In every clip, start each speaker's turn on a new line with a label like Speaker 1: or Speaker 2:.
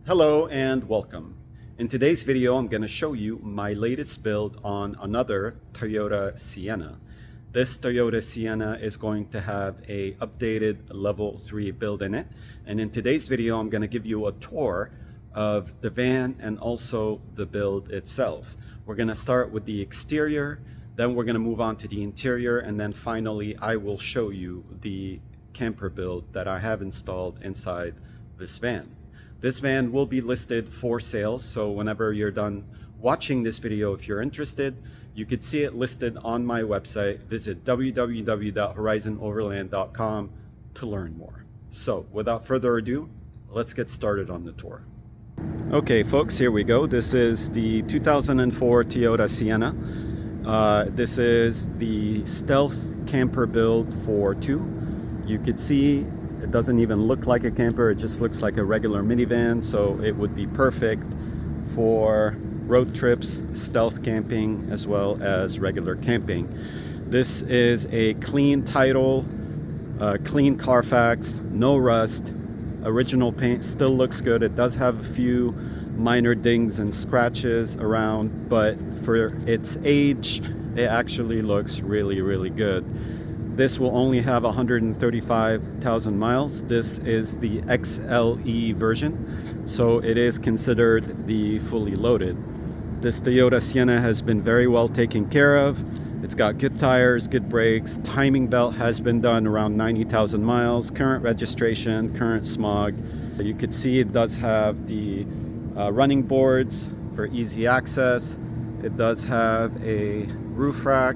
Speaker 1: Hello and welcome. In today's video, I'm going to show you my latest build on another Toyota Sienna. This Toyota Sienna is going to have a updated level 3 build in it. And in today's video, I'm going to give you a tour of the van and also the build itself. We're going to start with the exterior, then we're going to move on to the interior, and then finally I will show you the camper build that I have installed inside this van. This van will be listed for sale, so whenever you're done watching this video, if you're interested, you could see it listed on my website. Visit www.horizonoverland.com to learn more. So without further ado, let's get started on the tour. Okay folks, here we go. This is the 2004 Toyota Sienna. This is the stealth camper build for 2. You could see it doesn't even look like a camper, it just looks like a regular minivan, so it would be perfect for road trips, stealth camping, as well as regular camping. This is a clean title, clean Carfax, no rust, original paint, still looks good. It does have a few minor dings and scratches around, but for its age, it actually looks really, really good. This will only have 135,000 miles. This is the XLE version, so it is considered the fully loaded. This Toyota Sienna has been very well taken care of. It's got good tires, good brakes. Timing belt has been done around 90,000 miles. Current registration, current smog. You could see it does have the running boards for easy access. It does have a roof rack,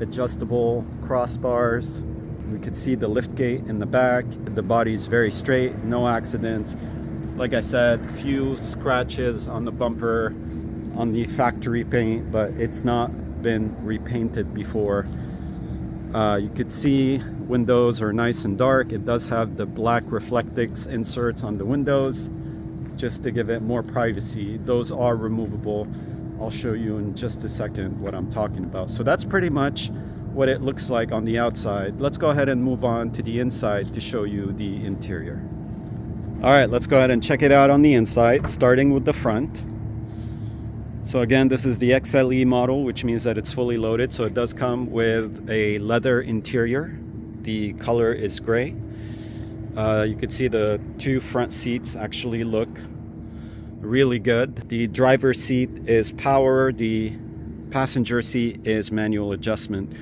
Speaker 1: adjustable crossbars. We could see the lift gate in the back. The body is very straight, no accidents. Like I said, few scratches on the bumper, on the factory paint, but it's not been repainted before. You could see windows are nice and dark. It does have the black Reflectix inserts on the windows just to give it more privacy. Those are removable. I'll show you in just a second what I'm talking about. So that's pretty much what it looks like on the outside. Let's go ahead and move on to the inside to show you the interior. All right, let's go ahead and check it out on the inside, starting with the front. So again, this is the XLE model, which means that it's fully loaded. So it does come with a leather interior. The color is gray. You could see the 2 front seats actually look really good. The driver's seat is power, the passenger seat is manual adjustment.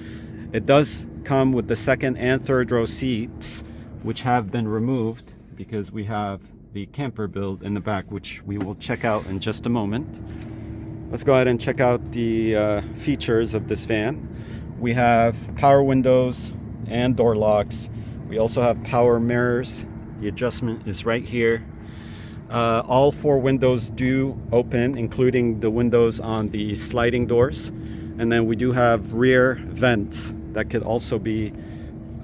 Speaker 1: It does come with the second and third row seats, which have been removed because we have the camper build in the back, which we will check out in just a moment. Let's go ahead and check out the features of this van. We have power windows and door locks. We also have power mirrors. The adjustment is right here. All 4 windows do open, including the windows on the sliding doors. And then we do have rear vents that could also be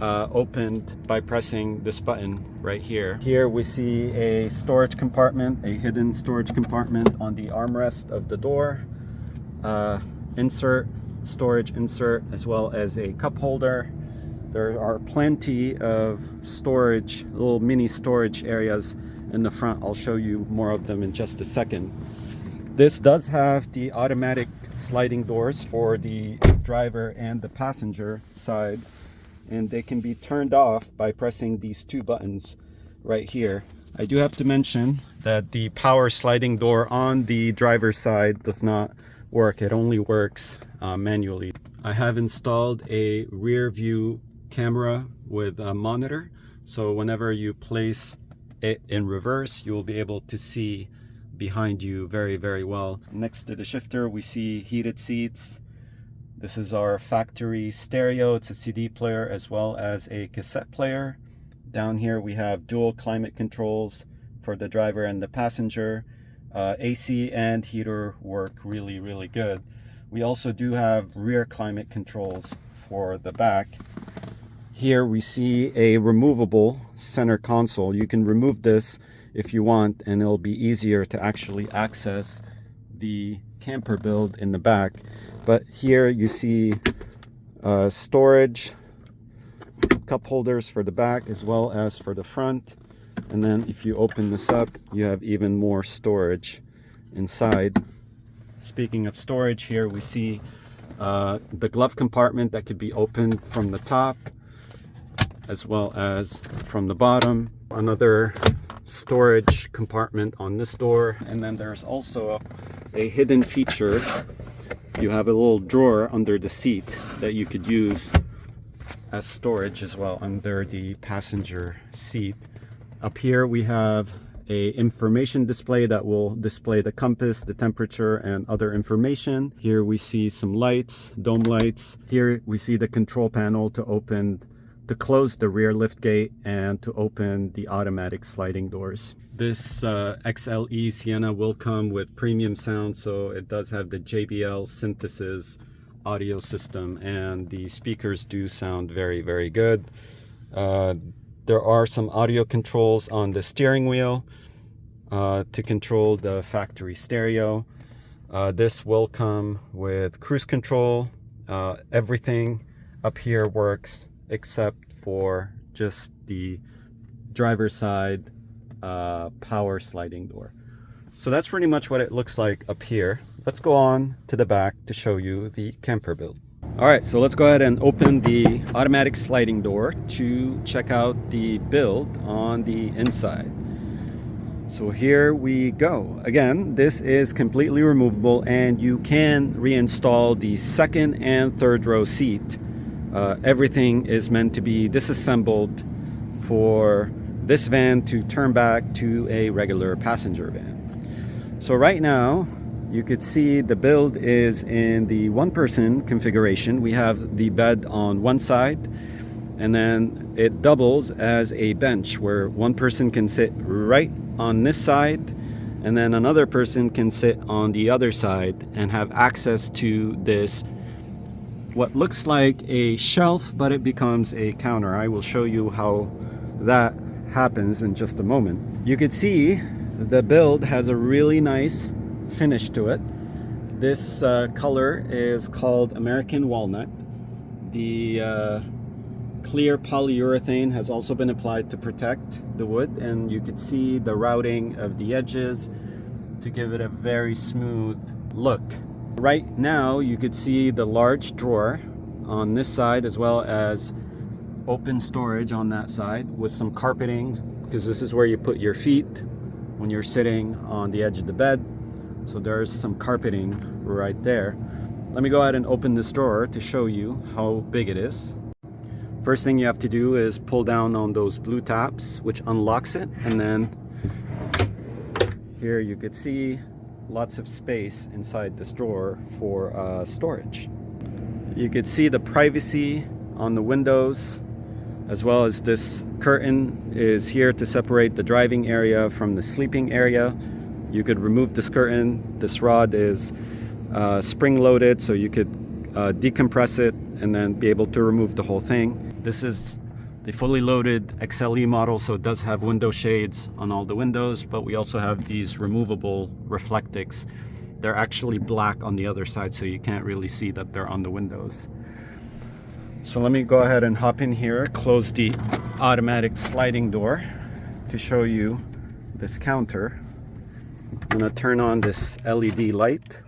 Speaker 1: opened by pressing this button right here. Here we see a storage compartment, a hidden storage compartment on the armrest of the door. Storage insert, as well as a cup holder. There are plenty of storage, little mini storage areas in the front. I'll show you more of them in just a second. This does have the automatic sliding doors for the driver and the passenger side, and they can be turned off by pressing these 2 buttons right here. I do have to mention that the power sliding door on the driver's side does not work. It only works manually. I have installed a rear view camera with a monitor, so whenever you place it in reverse, you will be able to see behind you very, very well. Next to the shifter, we see heated seats. This is our factory stereo. It's a CD player as well as a cassette player. Down here we have dual climate controls for the driver and the passenger. AC and heater work really, really good. We also do have rear climate controls for the back. Here we see a removable center console. You can remove this if you want, and it'll be easier to actually access the camper build in the back. But here you see storage, cup holders for the back as well as for the front. And then if you open this up, you have even more storage inside. Speaking of storage, here we see the glove compartment that could be opened from the top as well as from the bottom. Another storage compartment on this door, and then there's also a hidden feature. You have a little drawer under the seat that you could use as storage as well under the passenger seat. Up here we have a information display that will display the compass, the temperature, and other information. Here we see some lights, dome lights. Here we see the control panel to close the rear lift gate and to open the automatic sliding doors. This XLE Sienna will come with premium sound, so it does have the JBL synthesis audio system, and the speakers do sound very, very good. There are some audio controls on the steering wheel to control the factory stereo. This will come with cruise control. Everything up here works except for just the driver's side power sliding door. So that's pretty much what it looks like up here. Let's go on to the back to show you the camper build. All right, so let's go ahead and open the automatic sliding door to check out the build on the inside. So here we go. Again, this is completely removable, and you can reinstall the second and third row seat. Everything is meant to be disassembled for this van to turn back to a regular passenger van. So right now, you could see the build is in the one-person configuration. We have the bed on one side, and then it doubles as a bench where one person can sit right on this side, and then another person can sit on the other side and have access to this, what looks like a shelf, but it becomes a counter. I will show you how that happens in just a moment. You could see the build has a really nice finish to it. This color is called American Walnut. The clear polyurethane has also been applied to protect the wood, and you could see the routing of the edges to give it a very smooth look. Right now you could see the large drawer on this side as well as open storage on that side with some carpeting, because this is where you put your feet when you're sitting on the edge of the bed. So there's some carpeting right there. Let me go ahead and open this drawer to show you how big it is. First thing you have to do is pull down on those blue tabs, which unlocks it, and then here you could see lots of space inside this drawer for storage. You could see the privacy on the windows, as well as this curtain is here to separate the driving area from the sleeping area. You could remove this curtain. This rod is spring-loaded, so you could decompress it and then be able to remove the whole thing. This is the fully loaded XLE model, so it does have window shades on all the windows, but we also have these removable Reflectix. They're actually black on the other side, so you can't really see that they're on the windows. So let me go ahead and hop in here, close the automatic sliding door to show you this counter. I'm going to turn on this LED light.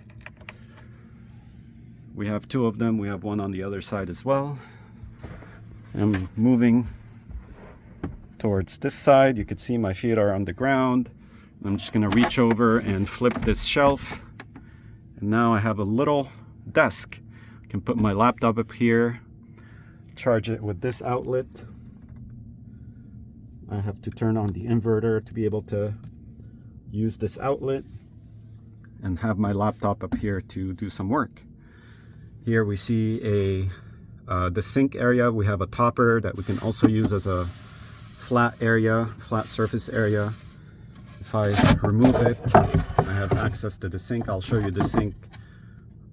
Speaker 1: We have two of them. We have one on the other side as well. I'm moving towards this side. You can see my feet are on the ground. I'm just going to reach over and flip this shelf. And now I have a little desk. I can put my laptop up here, charge it with this outlet. I have to turn on the inverter to be able to use this outlet and have my laptop up here to do some work. Here we see the sink area. We have a topper that we can also use as a flat surface area. If I remove it, I have access to the sink. I'll show you the sink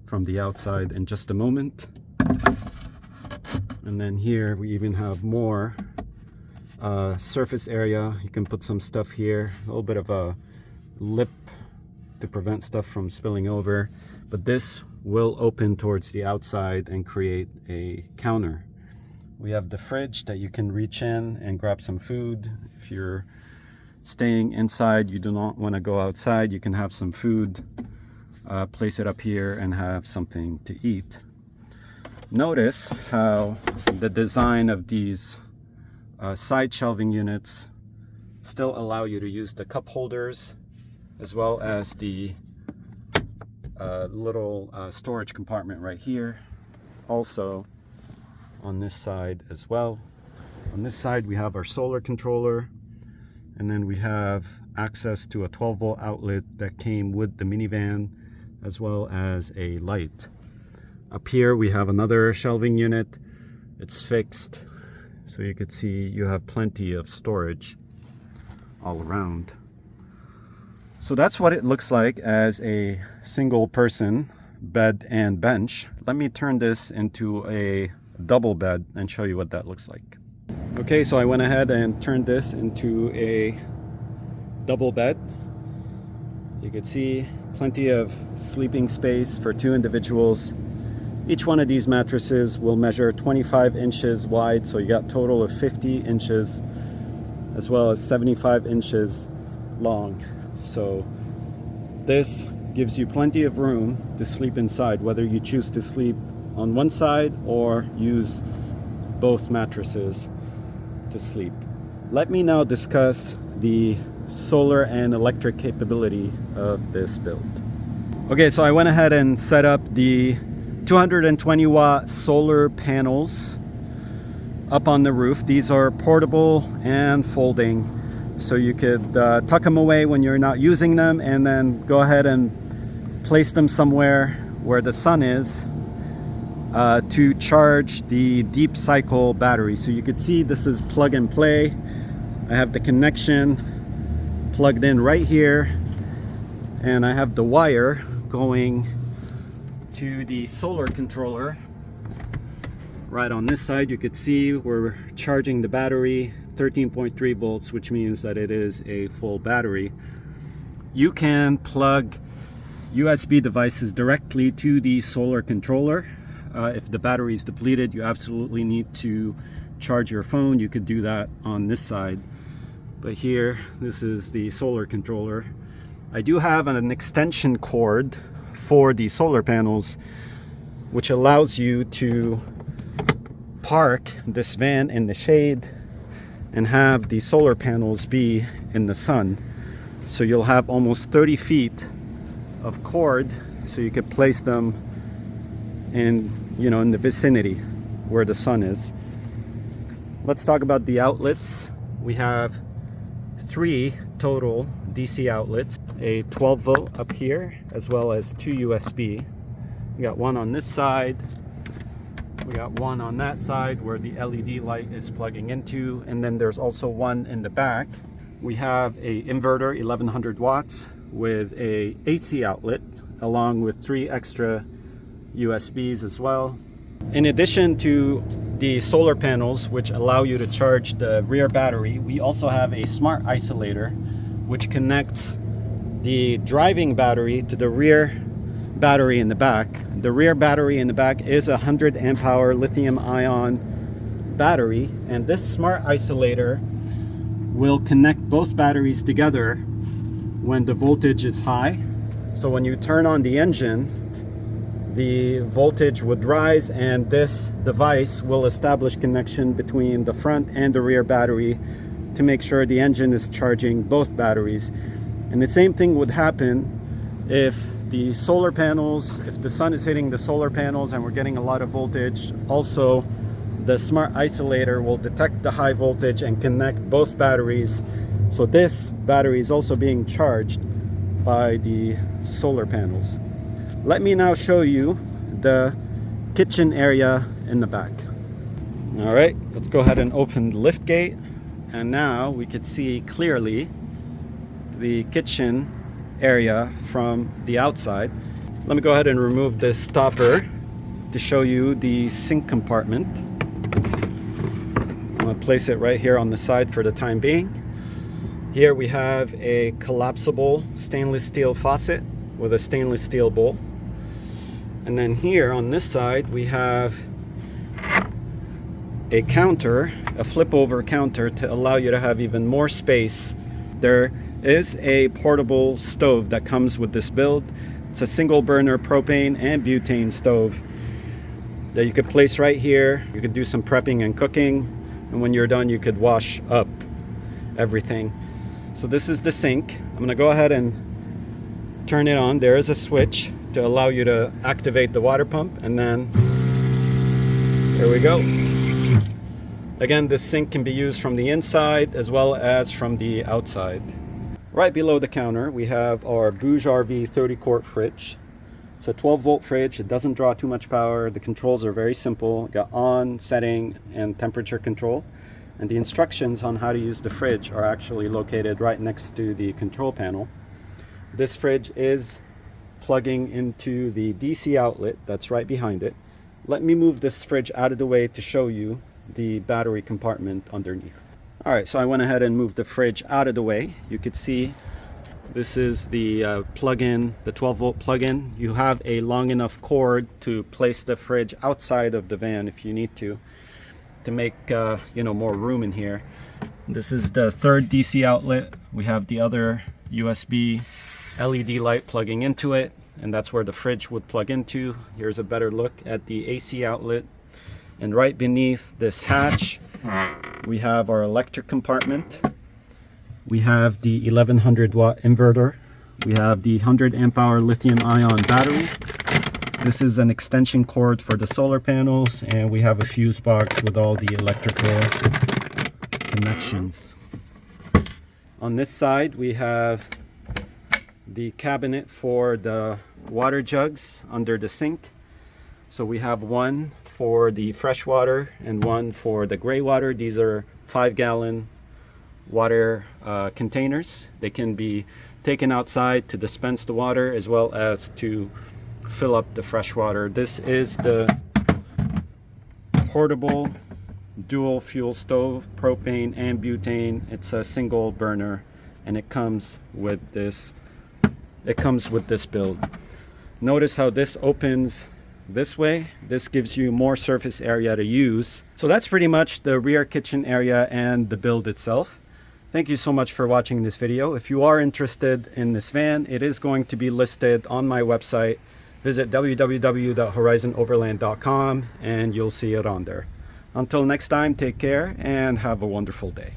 Speaker 1: from the outside in just a moment. And then here we even have more surface area. You can put some stuff here, a little bit of a lip to prevent stuff from spilling over, but this will open towards the outside and create a counter. We have the fridge that you can reach in and grab some food if you're staying inside, you do not want to go outside, you can have some food, place it up here and have something to eat. Notice how the design of these side shelving units still allow you to use the cup holders as well as the little storage compartment right here. Also on this side as well. On this side we have our solar controller, and then we have access to a 12-volt outlet that came with the minivan as well as a light. Up here we have another shelving unit. It's fixed, so you could see you have plenty of storage all around. So that's what it looks like as a single person bed and bench. Let me turn this into a double bed and show you what that looks like. Okay, so I went ahead and turned this into a double bed. You can see plenty of sleeping space for 2 individuals. Each one of these mattresses will measure 25 inches wide, so you got a total of 50 inches, as well as 75 inches long. So this gives you plenty of room to sleep inside, whether you choose to sleep on one side or use both mattresses to sleep. Let me now discuss the solar and electric capability of this build. Okay, so I went ahead and set up the 220 watt solar panels up on the roof. These are portable and folding, so you could tuck them away when you're not using them and then go ahead and place them somewhere where the sun is to charge the deep cycle battery. So you could see this is plug and play. I have the connection plugged in right here, and I have the wire going to the solar controller right on this side. You could see we're charging the battery 13.3 volts, which means that it is a full battery. You can plug USB devices directly to the solar controller. If the battery is depleted, you absolutely need to charge your phone. You could do that on this side. But here, this is the solar controller. I do have an extension cord for the solar panels, which allows you to park this van in the shade and have the solar panels be in the sun. So you'll have almost 30 feet of cord, so you could place them in the vicinity where the sun is. Let's talk about the outlets. We have 3 total DC outlets, a 12 volt up here, as well as 2 USB. We got one on this side, we got one on that side where the LED light is plugging into, and then there's also one in the back. We have a inverter, 1100 watts, with a AC outlet, along with 3 extra USBs as well. In addition to the solar panels, which allow you to charge the rear battery, we also have a smart isolator, which connects the driving battery to the rear battery in the back. The rear battery in the back is a 100 amp hour lithium ion battery, and this smart isolator will connect both batteries together when the voltage is high. So when you turn on the engine, the voltage would rise, and this device will establish connection between the front and the rear battery to make sure the engine is charging both batteries. And the same thing would happen if the solar panels, if the sun is hitting the solar panels and we're getting a lot of voltage. Also, the smart isolator will detect the high voltage and connect both batteries. So this battery is also being charged by the solar panels. Let me now show you the kitchen area in the back. All right, let's go ahead and open the lift gate. And now we could see clearly the kitchen area from the outside. Let me go ahead and remove this stopper to show you the sink compartment. I'm gonna place it right here on the side for the time being. Here we have a collapsible stainless steel faucet with a stainless steel bowl. And then here on this side we have a counter, a flip over counter, to allow you to have even more space there is a portable stove that comes with this build. It's a single burner propane and butane stove that you could place right here. You could do some prepping and cooking, and when you're done you could wash up everything. So this is the sink. I'm gonna go ahead and turn it on. There is a switch to allow you to activate the water pump, and then there we go. Again, this sink can be used from the inside as well as from the outside. Right below the counter we have our Bouge RV 30 quart fridge. It's a 12 volt fridge. It doesn't draw too much power. The controls are very simple. Got on, setting, and temperature control. And the instructions on how to use the fridge are actually located right next to the control panel. This fridge is plugging into the DC outlet that's right behind it. Let me move this fridge out of the way to show you the battery compartment underneath. All right, so I went ahead and moved the fridge out of the way. You could see this is the plug-in, the 12 volt plug-in. You have a long enough cord to place the fridge outside of the van if you need to make more room in here. This is the third DC outlet. We have the other USB LED light plugging into it, and that's where the fridge would plug into. Here's a better look at the AC outlet. And right beneath this hatch, we have our electric compartment. We have the 1100 watt inverter. We have the 100 amp hour lithium ion battery. This is an extension cord for the solar panels, and we have a fuse box with all the electrical connections. On this side, we have the cabinet for the water jugs under the sink. So we have one for the fresh water and one for the gray water. These are 5-gallon water containers. They can be taken outside to dispense the water as well as to fill up the fresh water. This is the portable dual fuel stove, propane and butane. It's a single burner, and it comes with this build. Notice how this opens this way. This gives you more surface area to use. So that's pretty much the rear kitchen area and the build itself. Thank you so much for watching this video. If you are interested in this van, it is going to be listed on my website. Visit www.horizonoverland.com and you'll see it on there. Until next time, take care and have a wonderful day.